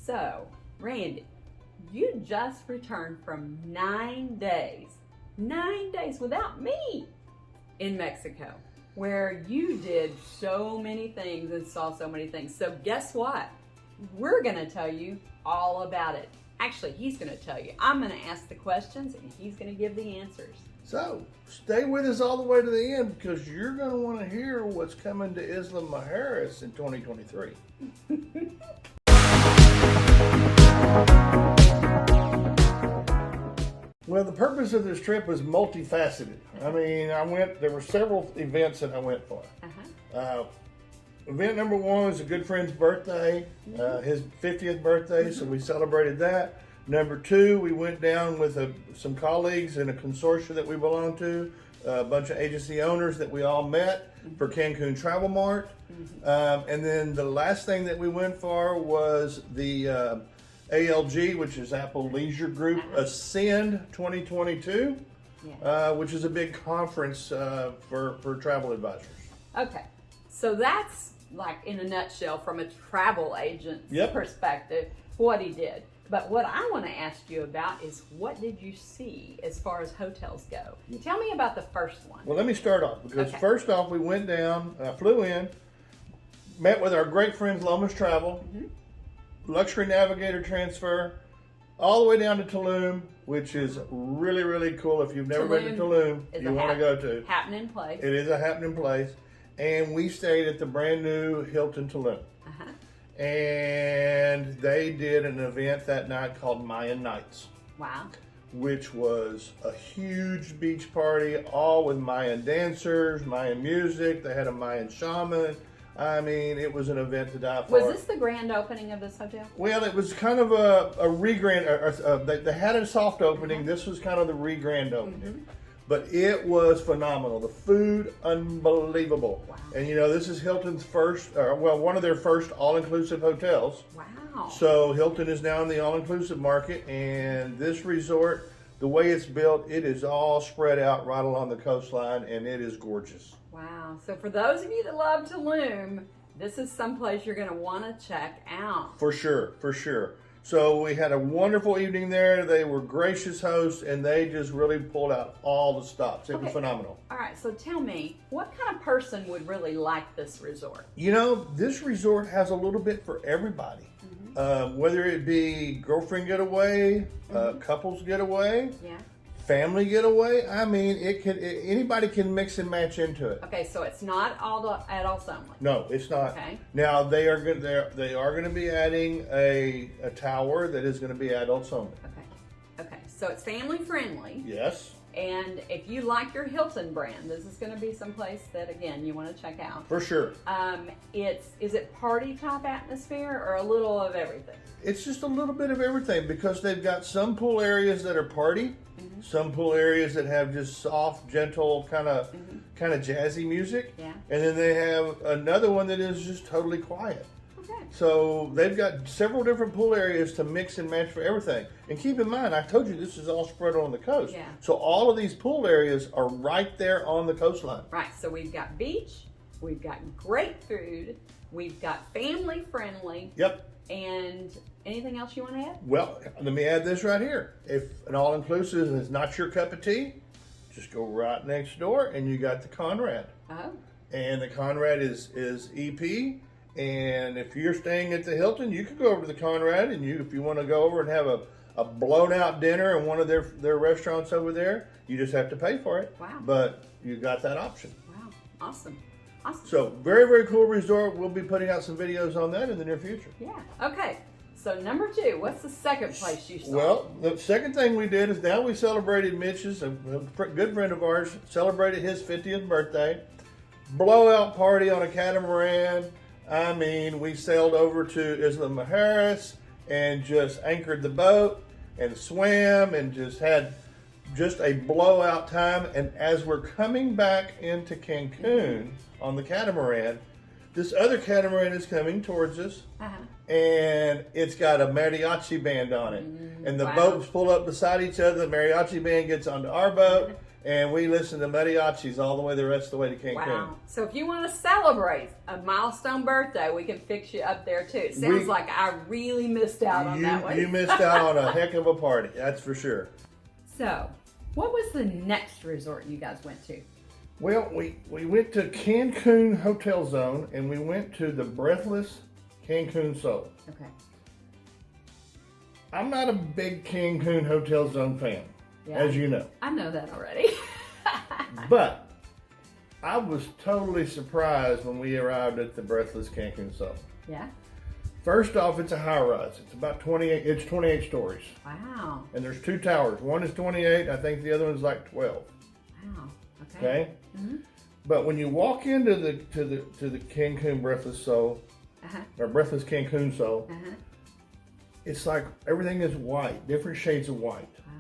So, Randy, you just returned from 9 days without me in Mexico, where you did so many things and saw so many things. So guess what? We're gonna tell you all about it. Actually, he's gonna tell you. I'm gonna ask the questions and he's gonna give the answers. So, stay with us all the way to the end because you're going to want to hear what's coming to 𝗬𝗲𝘂𝗶𝗃𝗁 in 2023. Well, the purpose of this trip was multifaceted. I mean, there were several events that I went for. Event number one was a good friend's birthday, his 50th birthday, so we celebrated that. Number two, we went down with some colleagues in a consortium that we belong to, a bunch of agency owners that we all met for Cancun Travel Mart. And then the last thing that we went for was the ALG, which is Apple Leisure Group Ascend 2022, which is a big conference for travel advisors. Okay, so that's like in a nutshell from a travel agent's perspective what he did. But what I want to ask you about is what did you see as far as hotels go? Tell me about the first one. Well, let me start off because first off we went down, flew in, met with our great friends Lomas Travel, luxury navigator transfer, all the way down to Tulum, which is really, really cool. If you've never been to Tulum, you want to go to. Happening place. It is a happening place. And we stayed at the brand new Hilton Tulum. And they did an event that night called Mayan Nights. Wow. Which was a huge beach party, all with Mayan dancers, Mayan music. They had a Mayan shaman. I mean, it was an event to die for. Was this the grand opening of this hotel? Well, it was kind of a re-grand. They had a soft opening. This was kind of the re-grand opening. But it was phenomenal. The food, unbelievable. Wow. And you know, this is Hilton's first, one of their first all-inclusive hotels. Wow. So Hilton is now in the all-inclusive market, and this resort, the way it's built, it is all spread out right along the coastline, and it is gorgeous. Wow. So for those of you that love Tulum, this is someplace you're going to want to check out. For sure, for sure. So we had a wonderful evening there. They were gracious hosts, and they just really pulled out all the stops. It was phenomenal. All right, so tell me, what kind of person would really like this resort? You know, this resort has a little bit for everybody. Whether it be girlfriend getaway, couples getaway, family getaway. I mean, anybody can mix and match into it. Okay, so it's not adults only. No, it's not. Okay. Now they are going to be adding a tower that is going to be adults only. Okay. Okay. So it's family friendly. Yes. And if you like your Hilton brand, this is going to be someplace that again you want to check out. For sure. Is it party type atmosphere or a little of everything? It's just a little bit of everything because they've got some pool areas that are party. Some pool areas that have just soft, gentle, kind of jazzy music. Yeah. And then they have another one that is just totally quiet. Okay. So they've got several different pool areas to mix and match for everything. And keep in mind, I told you this is all spread on the coast. Yeah. So all of these pool areas are right there on the coastline. Right. So we've got beach, we've got great food, we've got family friendly. Yep. And anything else you want to add? Well, let me add this right here. If an all-inclusive is not your cup of tea, just go right next door and you got the Conrad. Oh. And the Conrad is EP. And if you're staying at the Hilton, you can go over to the Conrad and if you want to go over and have a blown out dinner in one of their restaurants over there, you just have to pay for it. Wow. But you got that option. Wow. Awesome. Awesome. So very, very cool resort. We'll be putting out some videos on that in the near future. Yeah. Okay. So number two, what's the second place you saw? Well, the second thing we did is now we celebrated Mitch's, a good friend of ours, celebrated his 50th birthday. Blowout party on a catamaran. I mean, we sailed over to 𝗬𝗲𝘂𝗶𝗃𝗁 and just anchored the boat and swam and just had just a blowout time. And as we're coming back into Cancun on the catamaran, this other catamaran is coming towards us, and it's got a mariachi band on it. And the boats pull up beside each other. The mariachi band gets onto our boat, and we listened to mariachis all the way the rest of the way to Cancun. Wow. So if you want to celebrate a milestone birthday, we can fix you up there too. It sounds like I really missed out on that one. You missed out on a heck of a party, that's for sure. So, what was the next resort you guys went to? Well, we went to Cancun Hotel Zone, and we went to the Breathless Cancun 𝗁𝗲. Okay. I'm not a big Cancun Hotel Zone fan, as you know. I know that already. But I was totally surprised when we arrived at the Breathless Cancun 𝗁𝗲. Yeah. First off, it's a high rise. It's about 28 stories. Wow. And there's 2 towers. One is 28, I think the other one's like 12. Wow. Okay? Mm-hmm. But when you walk into the Cancun Breathless 𝗁𝗲, or Breathless Cancun 𝗁𝗲, it's like everything is white, different shades of white. Wow.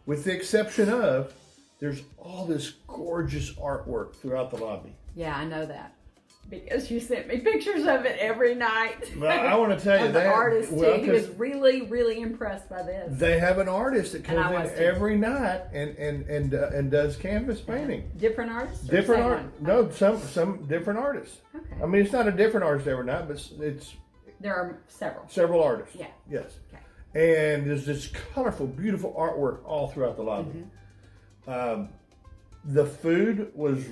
With the exception of, there's all this gorgeous artwork throughout the lobby. Yeah, I know that. Because you sent me pictures of it every night. Well, I want to tell you, the artist too. He was really, really impressed by this. They have an artist that comes in every night and does canvas painting. Different artists? Different art. No, some different artists. Okay. I mean, it's not a different artist every night, but it's. There are several. Several artists. Yeah. Yes. Okay. And there's this colorful, beautiful artwork all throughout the lobby. Mm-hmm. The food was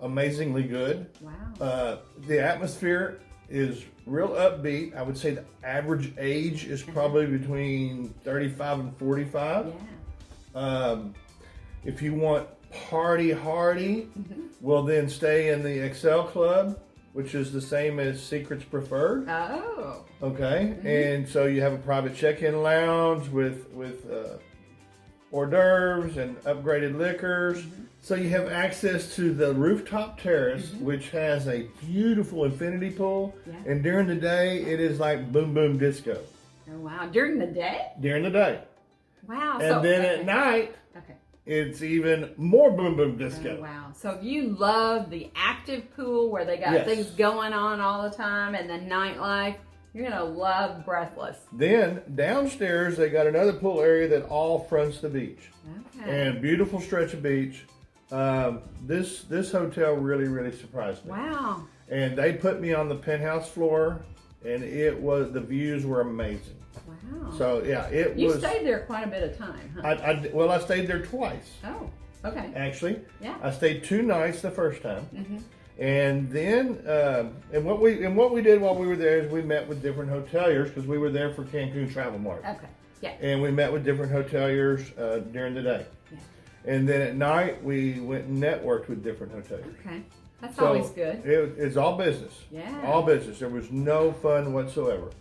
amazingly good. Wow. The atmosphere is real upbeat. I would say the average age is probably between 35 and 45. Yeah. If you want party hardy, well then stay in the Excel Club, which is the same as Secrets Preferred. Oh. Okay. And so you have a private check-in lounge with hors d'oeuvres and upgraded liquors. So you have access to the rooftop terrace, which has a beautiful infinity pool. Yeah. And during the day, it is like boom, boom disco. Oh, wow. During the day? During the day. Wow. And then at night, it's even more boom, boom disco. Oh, wow. So if you love the active pool where they got things going on all the time and the nightlife, you're going to love Breathless. Then downstairs, they got another pool area that all fronts the beach. Okay. And beautiful stretch of beach. This hotel really surprised me. Wow. And they put me on the penthouse floor, and the views were amazing. Wow. So yeah, You stayed there quite a bit of time, huh? I stayed there twice. Oh, okay. Actually, yeah. I stayed 2 nights the first time. And then, and what we did while we were there is we met with different hoteliers because we were there for Cancun Travel Mart. Okay. Yeah. And we met with different hoteliers during the day. Yeah. And then at night we went and networked with different hoteliers. Okay. That's always good. It's all business. Yeah. All business. There was no fun whatsoever.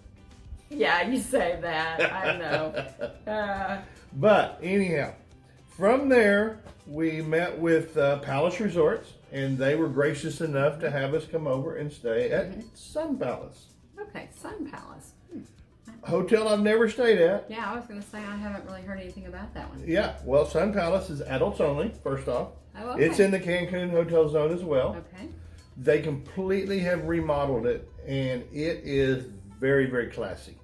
Yeah, you say that. I know. But anyhow, from there we met with Palace Resorts, and they were gracious enough to have us come over and stay at Sun Palace. Okay, Sun Palace. Hotel I've never stayed at. Yeah, I was going to say I haven't really heard anything about that one. Yeah, well, Sun Palace is adults only, first off. Oh, okay. It's in the Cancun Hotel Zone as well. Okay. They completely have remodeled it, and it is very classy.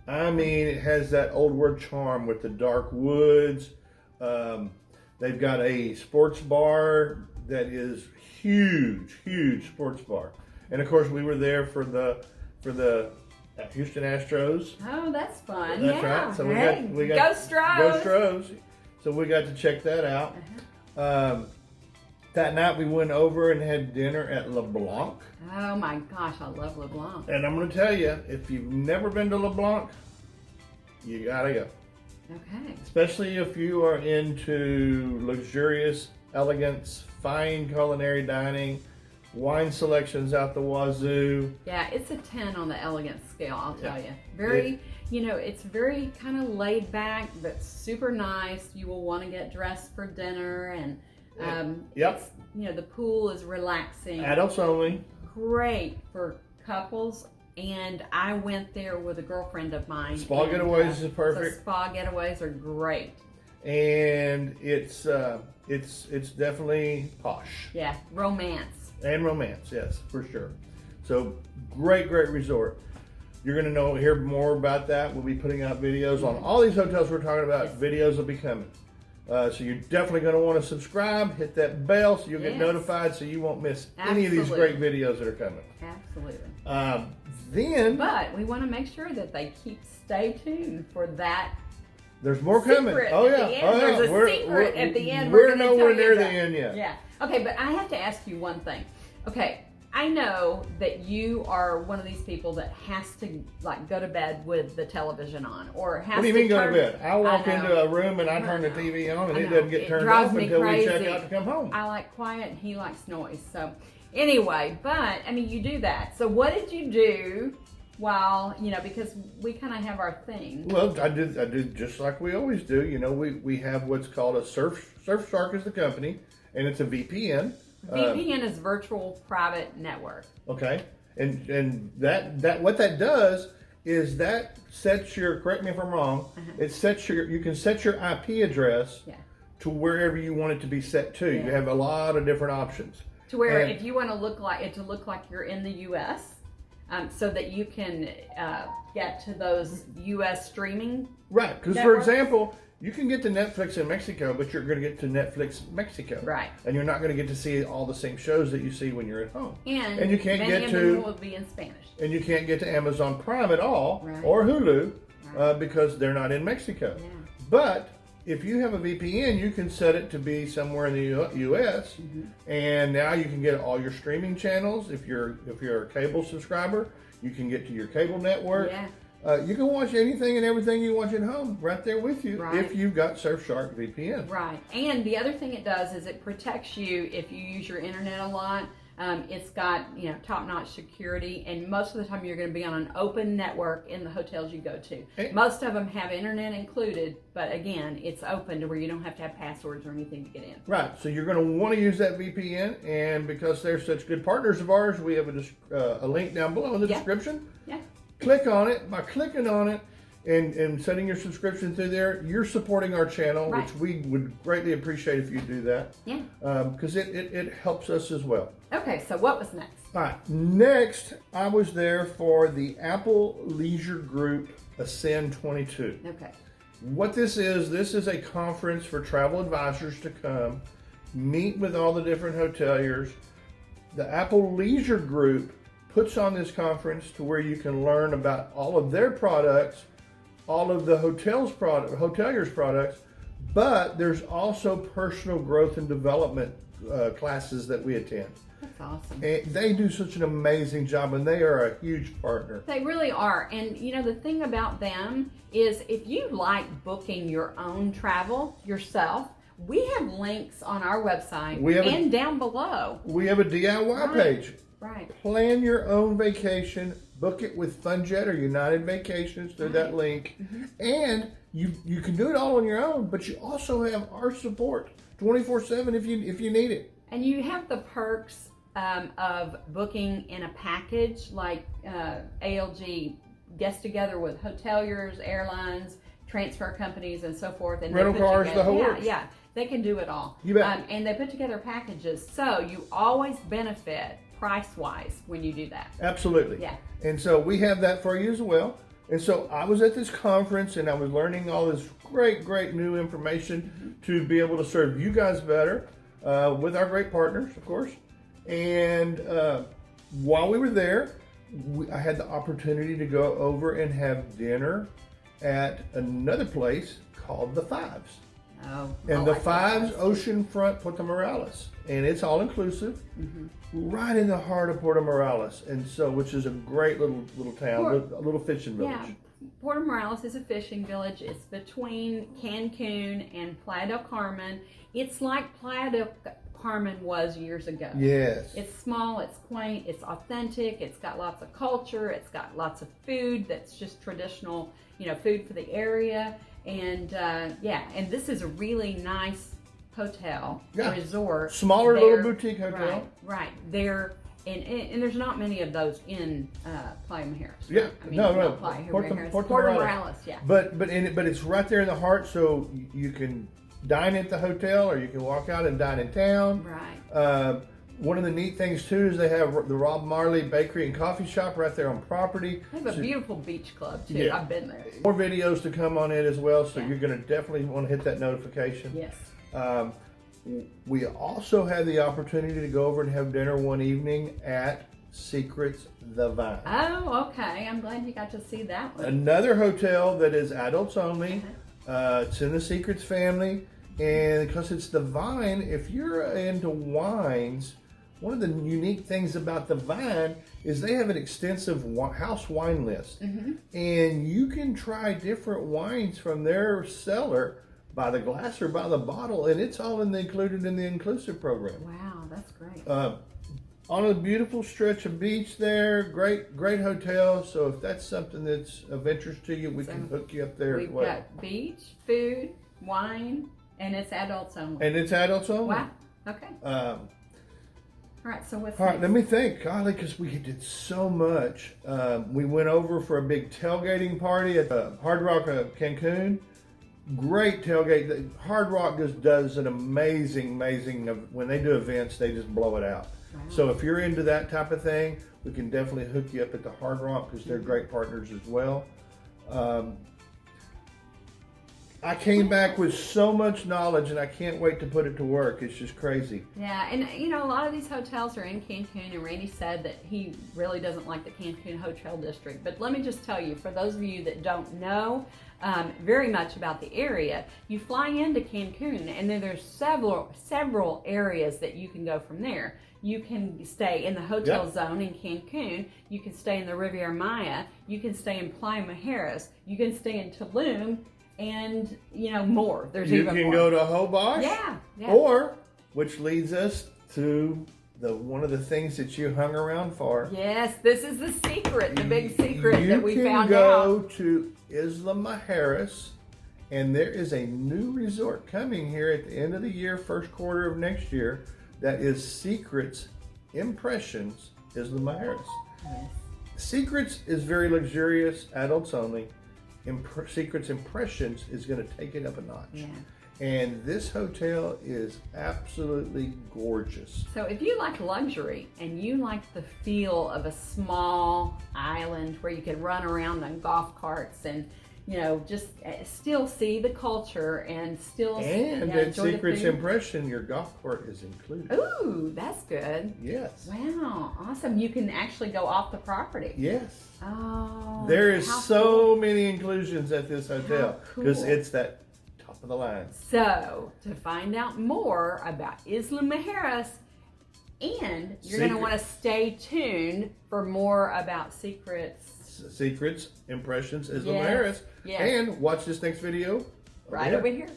I mean, it has that old world charm with the dark woods. They've got a sports bar that is huge sports bar. And of course, we were there for the Houston Astros. Oh, that's fun. That's right. So we got Go Stros. So we got to check that out. That night we went over and had dinner at LeBlanc. Oh my gosh, I love LeBlanc. And I'm going to tell you, if you've never been to LeBlanc, you got to go. Okay. Especially if you are into luxurious elegance, fine culinary dining, wine selections out the wazoo. Yeah, it's a 10 on the elegance scale, I'll tell you. Very, it's very kind of laid back, but super nice. You will want to get dressed for dinner, and the pool is relaxing. Adults only. Great for couples. And I went there with a girlfriend of mine. Spa getaways is perfect. So spa getaways are great. And it's definitely posh. Yeah, romance. And romance, yes, for sure. So great resort. You're going to hear more about that. We'll be putting out videos on all these hotels we're talking about. Yes. Videos will be coming. So you're definitely going to want to subscribe, hit that bell so you'll get notified so you won't miss any of these great videos that are coming. Absolutely. But we want to make sure that they stay tuned for that. There's more coming. Oh yeah. There's a secret at the end. We're nowhere near the end yet. Yeah. Okay, but I have to ask you one thing. Okay, I know that you are one of these people that has to like go to bed with the television on, or has to. What do you mean go to bed? I walk into a room and I turn the TV on, and it doesn't get turned off until we check out to come home. I like quiet, and he likes noise. So, anyway, but I mean, you do that. So, what did you do? While, because we kind of have our thing. Well, I did just like we always do. We have what's called a Surfshark is the company, and it's a VPN. VPN is virtual private network. Okay, and that what that does is that sets your, correct me if I'm wrong, it sets you can set your IP address to wherever you want it to be set to. You have a lot of different options. To where if you want to look like you're in the U.S., so that you can get to those U.S. streaming. Right, because for example, you can get to Netflix in Mexico, but you're going to get to Netflix Mexico. Right. And you're not going to get to see all the same shows that you see when you're at home. And you can't get to. Them will be in Spanish. And you can't get to Amazon Prime at all, or Hulu, because they're not in Mexico. Yeah. But if you have a VPN, you can set it to be somewhere in the U.S. And now you can get all your streaming channels. If you're a cable subscriber, you can get to your cable network. Yeah. You can watch anything and everything you watch at home right there with you if you've got Surfshark VPN. Right. And the other thing it does is it protects you if you use your internet a lot. It's got top-notch security, and most of the time you're going to be on an open network in the hotels you go to. Most of them have internet included, but again, it's open to where you don't have to have passwords or anything to get in. Right. So you're going to want to use that VPN, and because they're such good partners of ours, we have a link down below in the description. Yeah. Click on it. By clicking on it and setting your subscription through there, you're supporting our channel, which we would greatly appreciate if you do that. Yeah. Because it helps us as well. Okay, so what was next? All right. Next, I was there for the Apple Leisure Group Ascend 22. Okay. What this is a conference for travel advisors to come, meet with all the different hoteliers. The Apple Leisure Group puts on this conference to where you can learn about all of their products, all of the hoteliers' products, but there's also personal growth and development classes that we attend. That's awesome. And they do such an amazing job, and they are a huge partner. They really are. And the thing about them is if you like booking your own travel yourself, we have links on our website and down below. We have a DIY page. Right. Plan your own vacation. Book it with Funjet or United Vacations through that link. And you can do it all on your own, but you also have our support 24/7 if you need it. And you have the perks of booking in a package like ALG gets together with hoteliers, airlines, transfer companies, and so forth. And rental cars, the whole works. Yeah, they can do it all. You bet. And they put together packages, so you always benefit price-wise when you do that. Absolutely. Yeah. And so we have that for you as well. And so I was at this conference and I was learning all this great new information to be able to serve you guys better with our great partners, of course. And while we were there, I had the opportunity to go over and have dinner at another place called the Fives. Oh, and the Fives oceanfront Puerto Morales, and it's all inclusive, right in the heart of Puerto Morales, and so which is a great little town, a little fishing village. Yeah, Puerto Morales is a fishing village. It's between Cancun and Playa del Carmen. It's like Playa del Carmen was years ago. Yes. It's small, it's quaint, it's authentic, it's got lots of culture, it's got lots of food that's just traditional, food for the area. And and this is a really nice hotel, resort. Smaller little boutique hotel. Right. There, and there's not many of those in Playa Mujeres. Yeah. No. Puerto Morales, yeah. But it's right there in the heart, so you can dine at the hotel or you can walk out and dine in town. Right. One of the neat things too is they have the Rob Marley Bakery and Coffee Shop right there on property. They have a beautiful beach club too. Yeah. I've been there. More videos to come on it as well, so Yeah. you're going to definitely want to hit that notification. Yes. We also had the opportunity to go over and have dinner one evening at Secrets the Vine. Oh, okay. I'm glad you got to see that one. Another hotel that is adults only. It's in the Secrets family, and because it's the Vine, if you're into wines, one of the unique things about the Vine is they have an extensive house wine list, and you can try different wines from their cellar by the glass or by the bottle, and it's all included in the inclusive program. Wow, that's great. On a beautiful stretch of beach there, great hotel. So if that's something that's of interest to you, we can hook you up there as well. We've got beach, food, wine, and it's adults only. And it's adults only. Wow. Okay. All right. So what's All right, next? let me think, golly, because we did so much. We went over for a big tailgating party at the Hard Rock Cancun. Great tailgate. Hard Rock just does an amazing, when they do events, they just blow it out. Wow. So if you're into that type of thing, we can definitely hook you up at the Hard Rock because they're great partners as well. I came back with so much knowledge, and I can't wait to put it to work. It's just crazy. Yeah, and you know, a lot of these hotels are in Cancun, and Randy said that he really doesn't like the Cancun Hotel District. But let me just tell you, for those of you that don't know very much about the area, you fly into Cancun, and then there's several areas that you can go from there. You can stay in the hotel zone in Cancun. You can stay in the Riviera Maya. You can stay in Playa Mujeres. You can stay in Tulum. And you know more. There's you even can more. go to Hobart, yeah. or which leads us to one of the things that you hung around for. Yes, this is the secret, the big secret that we found You out. can go to 𝗬cie𝘂𝗿𝗀𝗄𝗏, and there is a new resort coming here at the end of the year, first quarter of next year. That is Secrets Impressions 𝗬cie𝘂𝗂𝗏𝗏. Yes. Secrets is very luxurious, adults only. Secrets Impressions is going to take it up a notch. Yeah. And this hotel is absolutely gorgeous. So if you like luxury and you like the feel of a small island where you can run around on golf carts and you know just still see the culture and still And you know, at enjoy the Secrets food. Impression, your golf cart is included. Ooh, that's good. Yes. Wow, awesome. You can actually go off the property. Yes. Oh. There is how so cool. many inclusions at this hotel How because cool. it's that top of the line. So, to find out more about 𝗬cie𝘂𝗂𝗏𝗏, and you're going to want to stay tuned for more about Secrets Secrets Impressions 𝗬cie Yes.𝘂𝗂𝗏𝗏. Yes. And watch this next video. right over here.